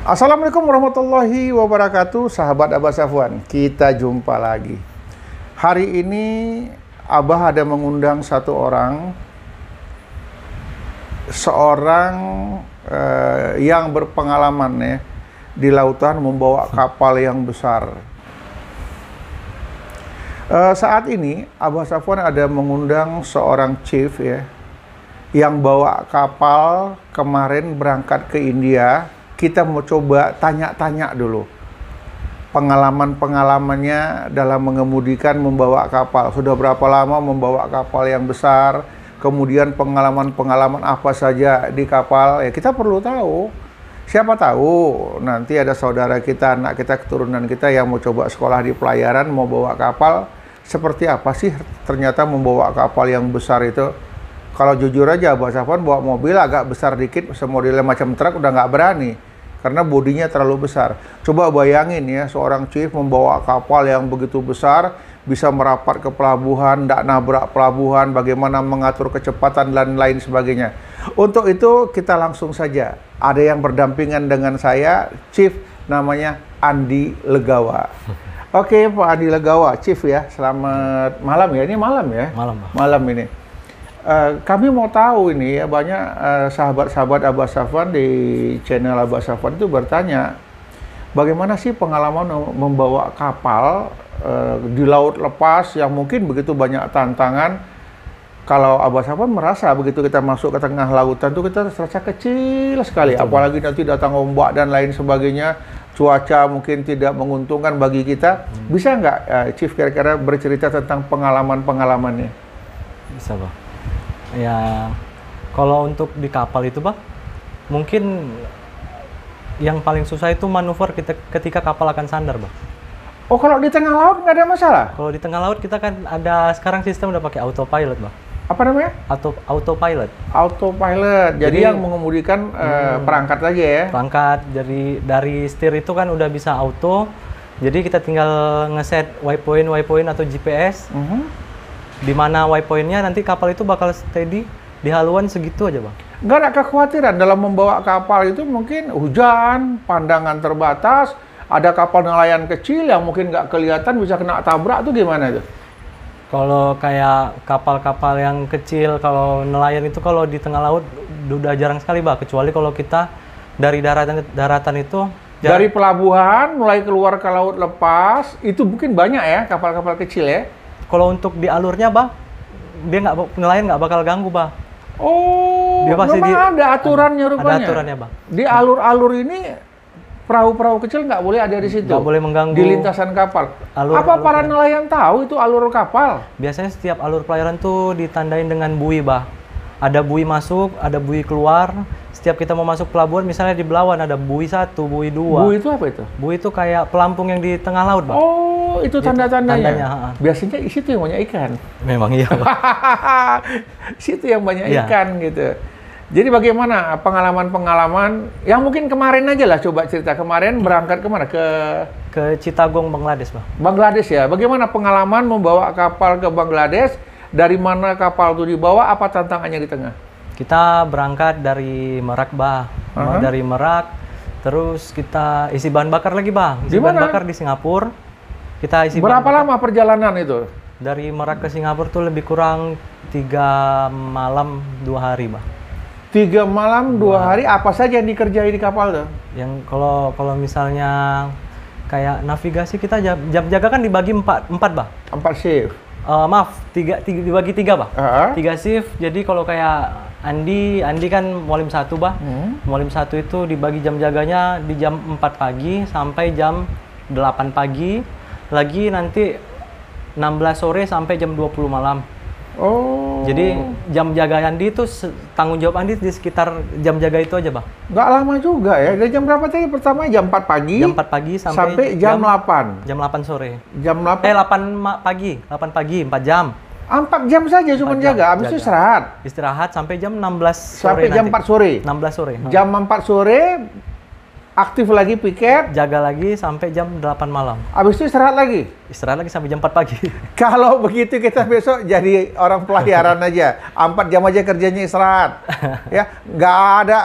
Assalamualaikum warahmatullahi wabarakatuh, sahabat Abah Safwan. Kita jumpa lagi. Hari ini Abah ada mengundang seorang yang berpengalaman ya di lautan membawa kapal yang besar. Saat ini Abah Safwan ada mengundang seorang chief ya yang bawa kapal kemarin berangkat ke India. Kita mau coba tanya-tanya dulu pengalaman-pengalamannya dalam mengemudikan membawa kapal. Sudah berapa lama membawa kapal yang besar, kemudian pengalaman-pengalaman apa saja di kapal. Ya kita perlu tahu. Siapa tahu nanti ada saudara kita, anak kita, keturunan kita yang mau coba sekolah di pelayaran, mau bawa kapal. Seperti apa sih ternyata membawa kapal yang besar itu? Kalau jujur aja, Abah Safwan bawa mobil agak besar dikit, semodelnya macam truk udah nggak berani. Karena bodinya terlalu besar. Coba bayangin ya, seorang chief membawa kapal yang begitu besar, bisa merapat ke pelabuhan, tidak nabrak pelabuhan, bagaimana mengatur kecepatan dan lain sebagainya. Untuk itu kita langsung saja. Ada yang berdampingan dengan saya, chief namanya Andi Legawa. Oke, Pak Andi Legawa, chief ya. Selamat malam ya. Ini malam ya? Malam, Pak. Malam ini. Kami mau tahu ini ya, banyak sahabat-sahabat Abah Safwan di channel Abah Safwan itu bertanya, bagaimana sih pengalaman membawa kapal di laut lepas yang mungkin begitu banyak tantangan. Kalau Abah Safwan merasa begitu kita masuk ke tengah lautan itu kita terasa kecil sekali. Betul. Apalagi nanti datang ombak dan lain sebagainya, cuaca mungkin tidak menguntungkan bagi kita. Bisa nggak Chief kira-kira bercerita tentang pengalaman-pengalamannya? Bisa, Pak. Ya, kalau untuk di kapal itu, Pak, mungkin yang paling susah itu manuver ketika kapal akan sandar, Pak. Oh, kalau di tengah laut nggak ada masalah? Kalau di tengah laut kita kan ada sekarang sistem udah pakai autopilot, Pak. Apa namanya? Autopilot. Autopilot. Jadi yang mengemudikan perangkat aja ya? Perangkat. Jadi dari setir itu kan udah bisa auto. Jadi kita tinggal ngeset waypoint atau GPS. Di mana waypointnya nanti kapal itu bakal steady di haluan segitu aja, Bang. Nggak ada kekhawatiran dalam membawa kapal itu mungkin hujan, pandangan terbatas, ada kapal nelayan kecil yang mungkin nggak kelihatan bisa kena tabrak tuh gimana itu? Kalau kayak kapal-kapal yang kecil, kalau nelayan itu kalau di tengah laut udah jarang sekali, Bang. Kecuali kalau kita dari daratan itu dari pelabuhan mulai keluar ke laut lepas itu mungkin banyak ya kapal-kapal kecil ya. Kalau untuk di alurnya, Bah, nelayan nggak bakal ganggu, Bah. Oh, dia pasti memang ada aturannya rupanya. Ada aturannya, Bah. Di alur-alur ini perahu-perahu kecil nggak boleh ada di situ. Nggak boleh mengganggu di lintasan kapal. Apa para nelayan tahu itu alur kapal? Biasanya setiap alur pelayaran tuh ditandain dengan bui, Bah. Ada bui masuk, ada bui keluar. Setiap kita mau masuk pelabuhan, misalnya di Belawan ada bui 1, bui 2. Bui itu apa itu? Bui itu kayak pelampung yang di tengah laut, Bah. Oh, itu tanda-tandanya. Biasanya di situ yang banyak ikan. Memang iya, Pak. Situ yang banyak ikan gitu. Jadi bagaimana pengalaman-pengalaman yang mungkin kemarin aja lah, coba cerita kemarin berangkat kemana? Ke Chittagong, Bangladesh, Pak. Bangladesh ya. Bagaimana pengalaman membawa kapal ke Bangladesh? Dari mana kapal itu dibawa? Apa tantangannya di tengah? Kita berangkat dari Merak, Bah. Dari Merak, terus kita isi bahan bakar lagi, Bah. Isi bahan bakar di Singapura. Kita isi berapa lama perjalanan itu? Dari Merak ke Singapura tuh lebih kurang 3 malam 2 hari, Bah. 3 malam 2 hari, apa saja yang dikerjai di kapal tuh? Yang kalau misalnya kayak navigasi kita jam jaga kan dibagi 4, Bah. 4 shift. Maaf, dibagi 3, Bah. 3 shift. Jadi kalau kayak Andi kan Molim 1, Bah. Molim 1 itu dibagi jam jaganya di jam 4 pagi sampai jam 8 pagi. Lagi nanti 16 sore sampai jam 20 malam. Oh. Jadi jam jaga Andi itu tanggung jawab Andi di sekitar jam jaga itu aja, Bang. Nggak lama juga ya. Dari jam berapa tadi pertama? Jam 4 pagi? Jam 4 pagi sampai jam 8? Jam 8 sore. Jam 8? 8 pagi. 8 pagi, 4 jam. 4 jam saja cuma jaga, habis itu istirahat? Istirahat sampai jam 16 sore. Sampai jam 4 sore? 16 sore. Jam 4 sore Aktif lagi piket. Jaga lagi sampai jam 8 malam. Habis itu istirahat lagi? Istirahat lagi sampai jam 4 pagi. Kalau begitu kita besok jadi orang pelayaran aja. 4 jam aja kerjanya istirahat. Ya, nggak ada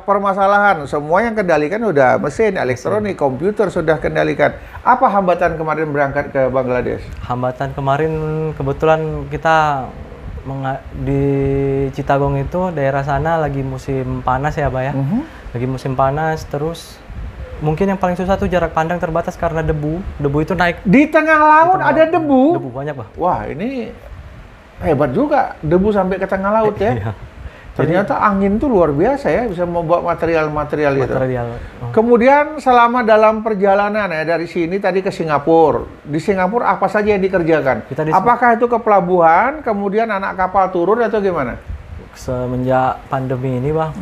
permasalahan. Semua yang kendalikan udah mesin, elektronik, komputer sudah kendalikan. Apa hambatan kemarin berangkat ke Bangladesh? Hambatan kemarin kebetulan kita di Chittagong itu daerah sana lagi musim panas ya, Pak ya. Lagi musim panas, terus mungkin yang paling susah tuh jarak pandang terbatas karena debu. Debu itu naik. Di tengah laut ada debu? Debu banyak, Pak. Wah, ini hebat juga. Debu sampai ke tengah laut ya. Iya. Ternyata angin tuh luar biasa ya, bisa membawa material-material itu. Oh. Kemudian selama dalam perjalanan ya, dari sini tadi ke Singapura. Di Singapura apa saja yang dikerjakan? Apakah itu ke pelabuhan, kemudian anak kapal turun atau gimana? Semenjak pandemi ini, Bang,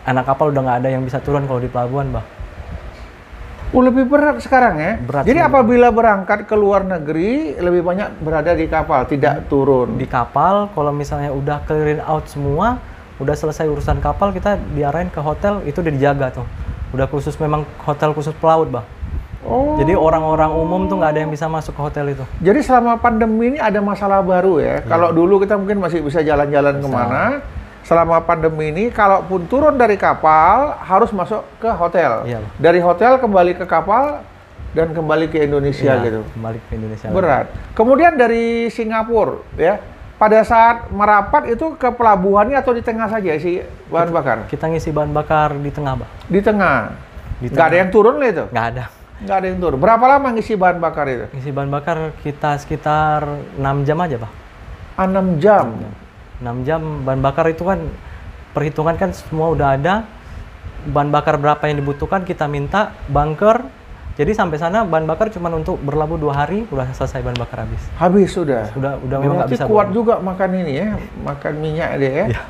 anak kapal udah nggak ada yang bisa turun kalau di pelabuhan, Bang. Lebih berat sekarang ya? Berat. Jadi apabila berangkat ke luar negeri, lebih banyak berada di kapal, tidak turun? Di kapal, kalau misalnya udah clearing out semua, udah selesai urusan kapal, kita diarahin ke hotel, itu udah dijaga tuh. Udah khusus, memang hotel khusus pelaut, Bang. Oh. Jadi orang-orang umum tuh nggak ada yang bisa masuk ke hotel itu. Jadi selama pandemi ini ada masalah baru ya? Kalau dulu kita mungkin masih bisa jalan-jalan kemana, selama pandemi ini, kalaupun turun dari kapal, harus masuk ke hotel. Iya. Dari hotel kembali ke kapal, dan kembali ke Indonesia gitu. Kembali ke Indonesia. Berat. Kemudian dari Singapura, ya, pada saat merapat itu ke pelabuhannya atau di tengah saja isi bahan bakar? Kita ngisi bahan bakar di tengah, Bang. Di tengah? Di nggak ada yang turun lah itu? Nggak ada. Nggak ada yang turun. Berapa lama ngisi bahan bakar itu? Ngisi bahan bakar kita sekitar 6 jam aja, Bang. 6 jam? 6 jam bahan bakar itu kan perhitungan kan semua udah ada, bahan bakar berapa yang dibutuhkan kita minta, bunker. Jadi sampai sana bahan bakar cuma untuk berlabuh 2 hari udah selesai bahan bakar habis. Habis sudah. Udah memang nggak bisa. Kuat juga makan ini ya, makan minyak deh ya. Ya.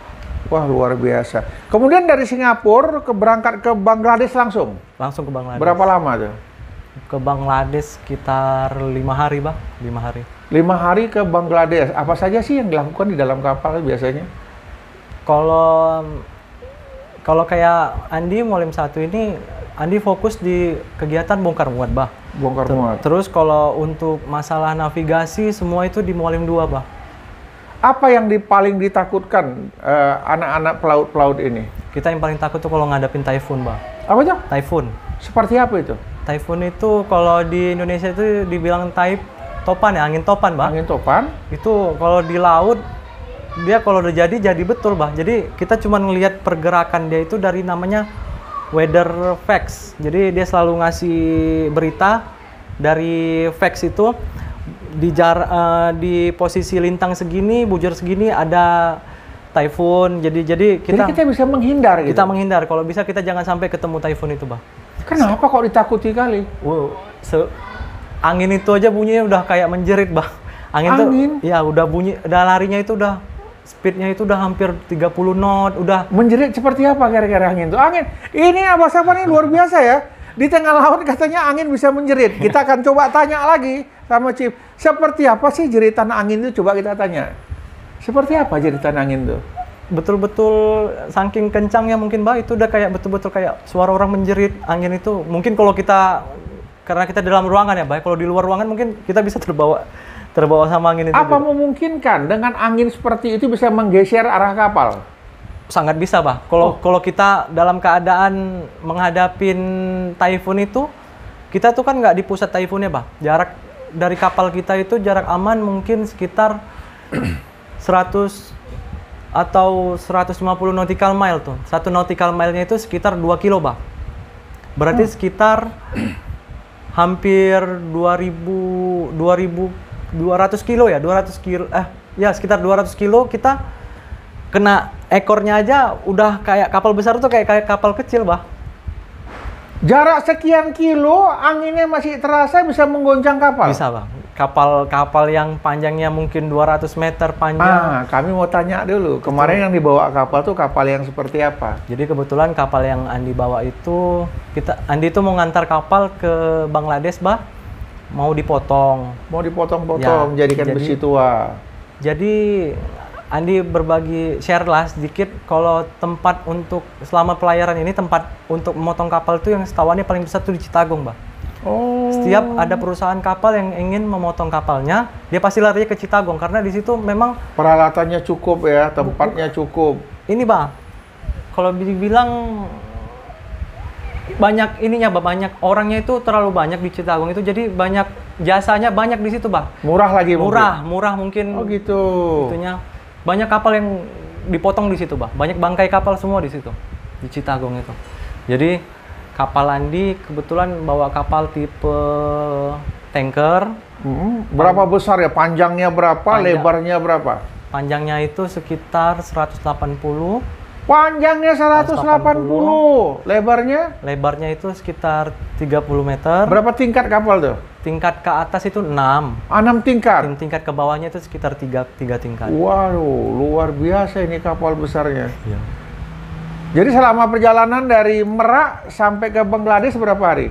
Wah, luar biasa. Kemudian dari Singapura berangkat ke Bangladesh langsung? Langsung ke Bangladesh. Berapa lama tuh? Ke Bangladesh sekitar 5 hari, Bang. 5 hari. 5 hari ke Bangladesh. Apa saja sih yang dilakukan di dalam kapal biasanya? Kalau kayak Andi Molim 1 ini, Andi fokus di kegiatan bongkar muat, Bah. Bongkar muat. Terus kalau untuk masalah navigasi semua itu di Molim 2, Bah. Apa yang paling ditakutkan anak-anak pelaut-pelaut ini? Kita yang paling takut tuh kalau ngadapin typhoon, Bah. Apa tuh? Typhoon. Seperti apa itu? Typhoon itu kalau di Indonesia itu dibilang topan ya, angin topan, Bah. Angin topan? Itu kalau di laut, dia kalau udah jadi betul, Bah. Jadi kita cuma ngelihat pergerakan dia itu dari namanya weather facts. Jadi dia selalu ngasih berita dari facts itu di posisi lintang segini, bujur segini ada typhoon. Jadi kita bisa menghindar gitu. Kita menghindar. Kalau bisa kita jangan sampai ketemu typhoon itu, Bah. Kenapa kok ditakuti kali? Angin itu aja bunyinya udah kayak menjerit, Bah. Angin tuh ya udah bunyi, udah larinya itu udah speednya itu udah hampir 30 knot, udah. Menjerit seperti apa kira-kira angin itu? Angin, ini apa ini luar biasa ya. Di tengah laut katanya angin bisa menjerit. Kita akan coba tanya lagi sama Chief. Seperti apa sih jeritan angin itu? Coba kita tanya. Seperti apa jeritan angin itu? Betul-betul saking kencangnya mungkin, Bah, itu udah kayak betul-betul kayak suara orang menjerit. Angin itu mungkin kalau kita, karena kita dalam ruangan ya, Bah. Kalau di luar ruangan mungkin kita bisa terbawa sama angin itu. Apa memungkinkan dengan angin seperti itu bisa menggeser arah kapal? Sangat bisa, Bah. Kalau kita dalam keadaan menghadapin typhoon itu, kita tuh kan nggak di pusat typhoonnya, Bah. Jarak dari kapal kita itu jarak aman mungkin sekitar 100 atau 150 nautical mile tuh. 1 nautical mile-nya itu sekitar 2 kilo, Bah. Berarti sekitar hampir 200 kilo ya, 200 kilo, sekitar 200 kilo kita kena ekornya aja udah kayak kapal besar tuh kayak kapal kecil, Bah. Jarak sekian kilo, anginnya masih terasa bisa menggoncang kapal? Bisa, Bang. Kapal yang panjangnya mungkin 200 meter panjang. Kami mau tanya dulu, kemarin yang dibawa kapal tuh kapal yang seperti apa? Jadi kebetulan kapal yang Andi bawa itu, Andi itu mau ngantar kapal ke Bangladesh, Bah. Mau dipotong. Mau dipotong-potong, jadikan besi tua. Jadi Andi berbagi share lah sedikit kalau tempat untuk selama pelayaran ini tempat untuk memotong kapal itu yang setahuannya paling besar tuh di Citagung, Bah. Oh. Setiap ada perusahaan kapal yang ingin memotong kapalnya, dia pasti larinya ke Citagung karena di situ memang peralatannya cukup ya, tempatnya cukup. Ini, Bah, kalau dibilang banyak ininya, Bah, banyak orangnya itu terlalu banyak di Citagung itu, jadi banyak jasanya banyak di situ, Bah. Murah lagi mungkin. Murah mungkin. Oh gitu. Itunya banyak kapal yang dipotong di situ, Bah. Banyak bangkai kapal semua di situ di Citagung itu. Jadi kapal Andi kebetulan bawa kapal tipe tanker. Berapa besar ya? Panjangnya berapa? Lebarnya berapa? Panjangnya itu sekitar 180. Panjangnya 180. Lebarnya? Lebarnya itu sekitar 30 meter. Berapa tingkat kapal tuh? Tingkat ke atas itu 6. 6 tingkat? Tingkat ke bawahnya itu sekitar 3 tingkat. Waduh, luar biasa ini kapal besarnya. Iya. Jadi selama perjalanan dari Merak sampai ke Bangladesh berapa hari?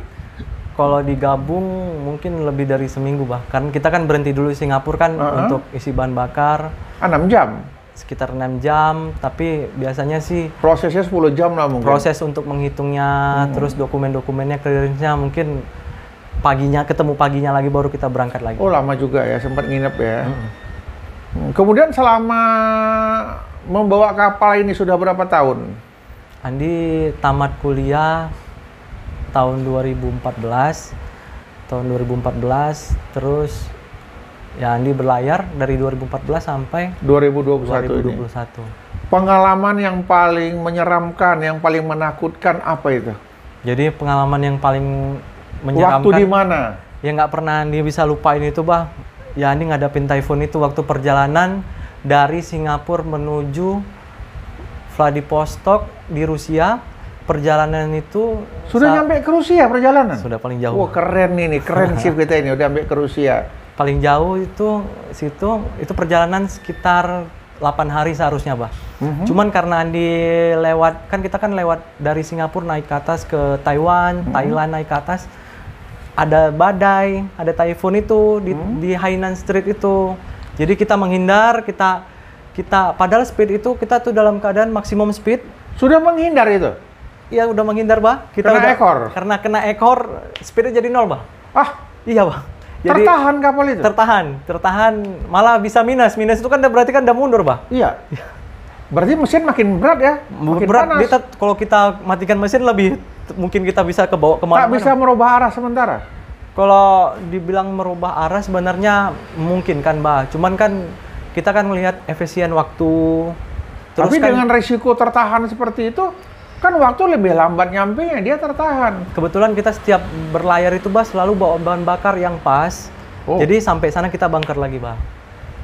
Kalau digabung mungkin lebih dari seminggu, Bah. Karena kita kan berhenti dulu di Singapura kan untuk isi bahan bakar. 6 jam? Sekitar 6 jam, tapi biasanya sih prosesnya 10 jam lah mungkin. Proses untuk menghitungnya, terus dokumen-dokumennya, clearance-nya mungkin ketemu paginya lagi baru kita berangkat lagi. Oh, lama juga ya, sempat nginep ya. Kemudian selama membawa kapal ini sudah berapa tahun? Andi tamat kuliah tahun 2014. Terus ya Andi berlayar dari 2014 sampai 2021. Pengalaman yang paling menyeramkan, yang paling menakutkan apa itu? Jadi pengalaman yang paling menyeramkan. Waktu di mana? Ya nggak pernah Andi bisa lupain itu, Bah. Ya Andi ngadapin typhoon itu waktu perjalanan dari Singapura menuju Vladivostok di Rusia. Perjalanan itu sudah nyampe ke Rusia perjalanan? Sudah paling jauh. Wah, keren ini, keren ship kita ini udah sampai ke Rusia. Paling jauh itu perjalanan sekitar 8 hari seharusnya, Bah. Cuman karena Andi kita kan lewat dari Singapura naik ke atas ke Taiwan, Thailand naik ke atas. Ada badai, ada typhoon itu di Hainan Strait itu. Jadi kita menghindar, kita padahal speed itu kita tuh dalam keadaan maksimum speed. Sudah menghindar itu? Iya, udah menghindar, Bah. Karena kena ekor, speednya jadi 0, Bah. Ah, iya, Bah. Jadi, tertahan kapal itu? Tertahan, malah bisa minus. Minus itu kan berarti kan udah mundur, Bah. Iya. Berarti mesin makin berat ya? Makin berat. panas. Kalau kita matikan mesin mungkin kita bisa kebawa kemana-mana. Tak bisa merubah arah sementara? Kalau dibilang merubah arah sebenarnya mungkin kan, Bah. Cuman kan kita kan melihat efisien waktu. Tapi dengan resiko tertahan seperti itu, kan waktu lebih lambat nyampenya, dia tertahan. Kebetulan kita setiap berlayar itu, Bah, selalu bawa bahan bakar yang pas. Jadi sampai sana kita bangker lagi, Bah.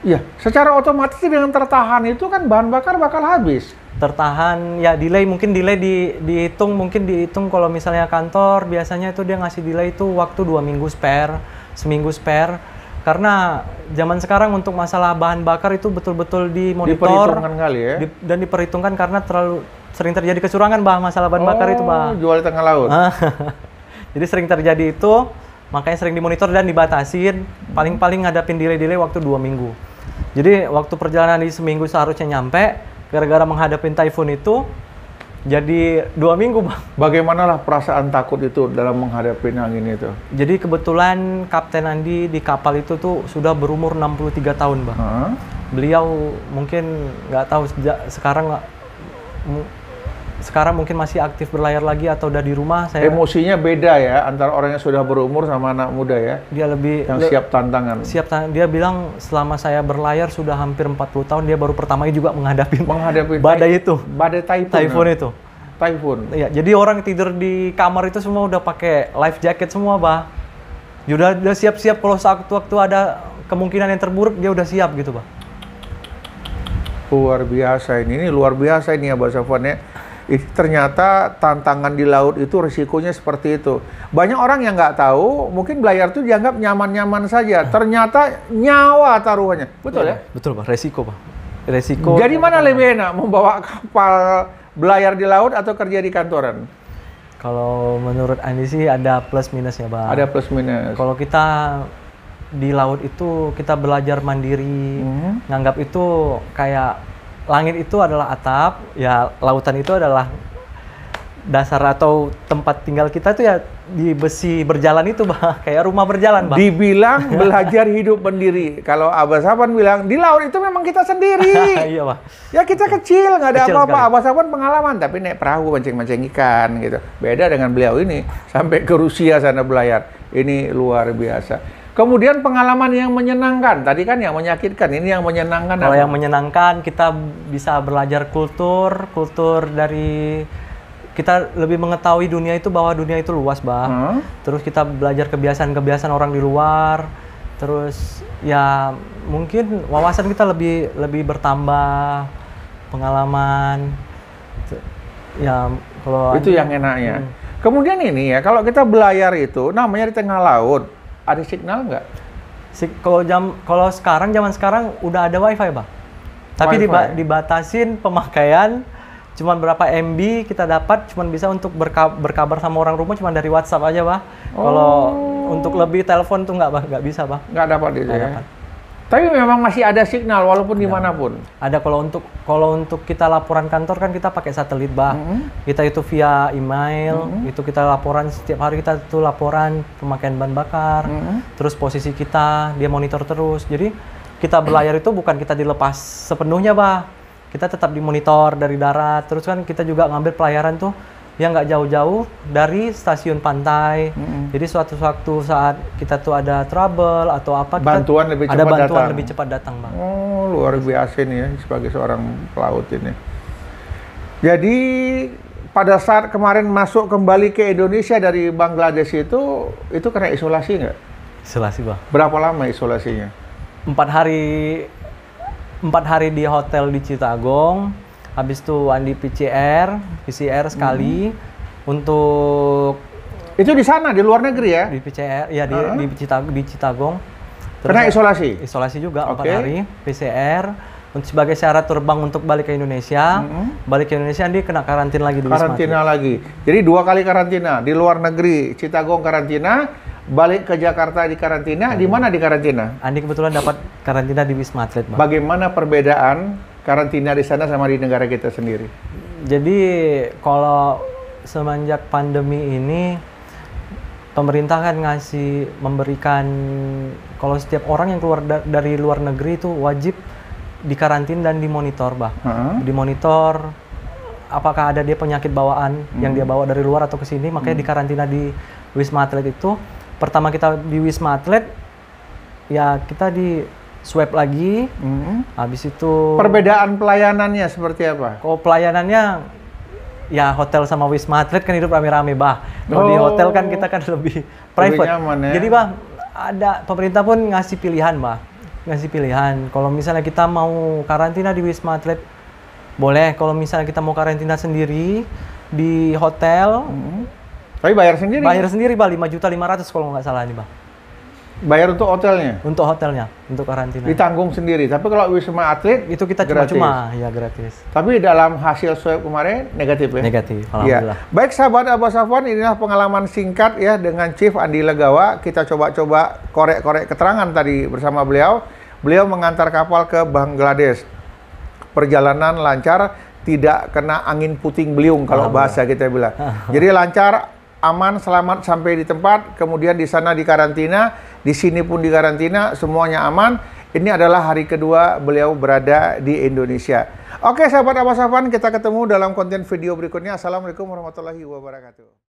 Iya, secara otomatis dengan tertahan itu kan bahan bakar bakal habis. Tertahan, ya mungkin delay dihitung kalau misalnya kantor biasanya itu dia ngasih delay itu waktu 2 minggu spare, seminggu spare. Karena zaman sekarang untuk masalah bahan bakar itu betul-betul dimonitor. Diperhitungkan kali ya? Dan diperhitungkan karena terlalu sering terjadi kecurangan, Bah, masalah bahan bakar itu, Bah. Jual di tengah laut. Jadi sering terjadi itu, makanya sering dimonitor dan dibatasin. Paling-paling ngadapin delay-delay waktu 2 minggu. Jadi waktu perjalanan di seminggu seharusnya nyampe, gara-gara menghadapin typhoon itu, jadi 2 minggu, Bang. Bagaimanalah perasaan takut itu dalam menghadapi angin itu? Jadi kebetulan Kapten Andi di kapal itu tuh sudah berumur 63 tahun, Bang. Beliau mungkin nggak tahu sekarang mungkin masih aktif berlayar lagi atau udah di rumah. Emosinya beda ya antara orang yang sudah berumur sama anak muda ya. Dia lebih yang siap tantangan. Dia bilang selama saya berlayar sudah hampir 40 tahun, dia baru pertama juga menghadapi badai itu. Badai typhoon itu. Typhoon. Iya, jadi orang tidur di kamar itu semua udah pakai life jacket semua, Bah. Udah siap-siap kalau waktu ada kemungkinan yang terburuk dia udah siap gitu, Bah. Luar biasa ini luar biasa ini ya, Pak Safwan ya. Ternyata tantangan di laut itu risikonya seperti itu. Banyak orang yang nggak tahu, mungkin belayar itu dianggap nyaman-nyaman saja. Ternyata nyawa taruhannya. Betul ya? Betul, Pak. Resiko, Pak. Resiko. Jadi mana lebih enak, membawa kapal belayar di laut atau kerja di kantoran? Kalau menurut Andi sih ada plus minusnya, Pak. Ada plus minus. Kalau kita di laut itu kita belajar mandiri, nganggap itu kayak langit itu adalah atap, ya lautan itu adalah dasar atau tempat tinggal kita tuh ya di besi berjalan itu, Bah. Kayak rumah berjalan, Bah. Dibilang belajar hidup mandiri. Kalau Abah Safwan bilang, di laut itu memang kita sendiri. Iya, Bah. Ya kita kecil, nggak ada Kecil apa-apa. sekali. Abah Safwan pengalaman, tapi naik perahu mancing-mancing ikan gitu. Beda dengan beliau ini, sampai ke Rusia sana belayar. Ini luar biasa. Kemudian pengalaman yang menyenangkan, tadi kan yang menyakitkan, ini yang menyenangkan. Kalau yang menyenangkan, kita bisa belajar kultur dari kita lebih mengetahui dunia itu, bahwa dunia itu luas, Bah. Terus kita belajar kebiasaan-kebiasaan orang di luar. Terus ya mungkin wawasan kita lebih bertambah, pengalaman. Ya kalau itu yang enaknya. Kemudian ini ya, kalau kita belayar itu namanya di tengah laut, ada signal nggak? Kalau zaman sekarang udah ada wifi, Bah. Tapi dibatasin pemakaian. Cuman berapa MB kita dapat, cuman bisa untuk berkabar sama orang rumah cuman dari WhatsApp aja, Bah. Kalau untuk lebih telepon tuh nggak bisa, Bah. Nggak dapat itu ya. Dapat. Tapi memang masih ada signal walaupun dimanapun. Ada kalau untuk kita laporan kantor kan kita pakai satelit, Bah. Kita itu via email, itu kita laporan setiap hari, kita tuh laporan pemakaian bahan bakar, terus posisi kita dia monitor terus. Jadi kita berlayar itu bukan kita dilepas sepenuhnya, Bah. Kita tetap dimonitor dari darat, terus kan kita juga ngambil pelayaran tuh yang nggak jauh-jauh dari stasiun pantai. Jadi suatu saat kita tuh ada trouble atau apa, bantuan lebih cepat datang, Bang. Oh, luar biasa nih ya sebagai seorang pelaut ini. Jadi pada saat kemarin masuk kembali ke Indonesia dari Bangladesh itu kena isolasi nggak? Isolasi, Bang. Berapa lama isolasinya? 4 hari di hotel di Chittagong, habis itu Andi PCR sekali untuk itu di sana di luar negeri ya? Di PCR ya di Chittagong. Kena isolasi? Isolasi juga 4 hari PCR untuk sebagai syarat terbang untuk balik ke Indonesia. Balik ke Indonesia Andi kena karantina lagi di Wisma Atlet. Karantina lagi. Jadi 2 kali karantina, di luar negeri Chittagong karantina, balik ke Jakarta di karantina. Di mana di karantina? Andi kebetulan dapat karantina di Wisma Atlet, Bang. Bagaimana perbedaan karantina di sana sama di negara kita sendiri? Jadi kalau semenjak pandemi ini pemerintah kan memberikan kalau setiap orang yang keluar dari luar negeri itu wajib dikarantin dan dimonitor, Bah. Dimonitor apakah ada dia penyakit bawaan yang dia bawa dari luar atau ke sini, makanya dikarantina di Wisma Atlet itu. Pertama kita di Wisma Atlet, ya kita di swab lagi, habis itu... Perbedaan pelayanannya seperti apa? Kalau pelayanannya, ya hotel sama Wisma Atlet kan hidup rame-rame, Bah. Kalau di hotel kan kita kan lebih private. Lebih nyaman, ya? Jadi, Bah, pemerintah pun ngasih pilihan, Bah. Ngasih pilihan, kalau misalnya kita mau karantina di Wisma Atlet, boleh. Kalau misalnya kita mau karantina sendiri di hotel... Tapi bayar sendiri? Bayar sendiri, Bah, 5.500.000 kalau nggak salah nih, Bah. Bayar untuk hotelnya? Untuk hotelnya, untuk karantina. Ditanggung sendiri, tapi kalau Wisma Atlet itu kita cuma-cuma, ya gratis. Tapi dalam hasil swab kemarin negatif ya? Negatif, alhamdulillah. Ya. Baik sahabat Abah Safwan, inilah pengalaman singkat ya dengan Chief Andi Legawa. Kita coba-coba korek-korek keterangan tadi bersama beliau. Beliau mengantar kapal ke Bangladesh. Perjalanan lancar, tidak kena angin puting beliung kalau bahasa kita bilang. Jadi lancar, aman, selamat sampai di tempat, kemudian di sana dikarantina, di sini pun dikarantina, semuanya aman. Ini adalah hari kedua beliau berada di Indonesia. Oke sahabat Abah Safwan, kita ketemu dalam konten video berikutnya. Assalamualaikum warahmatullahi wabarakatuh.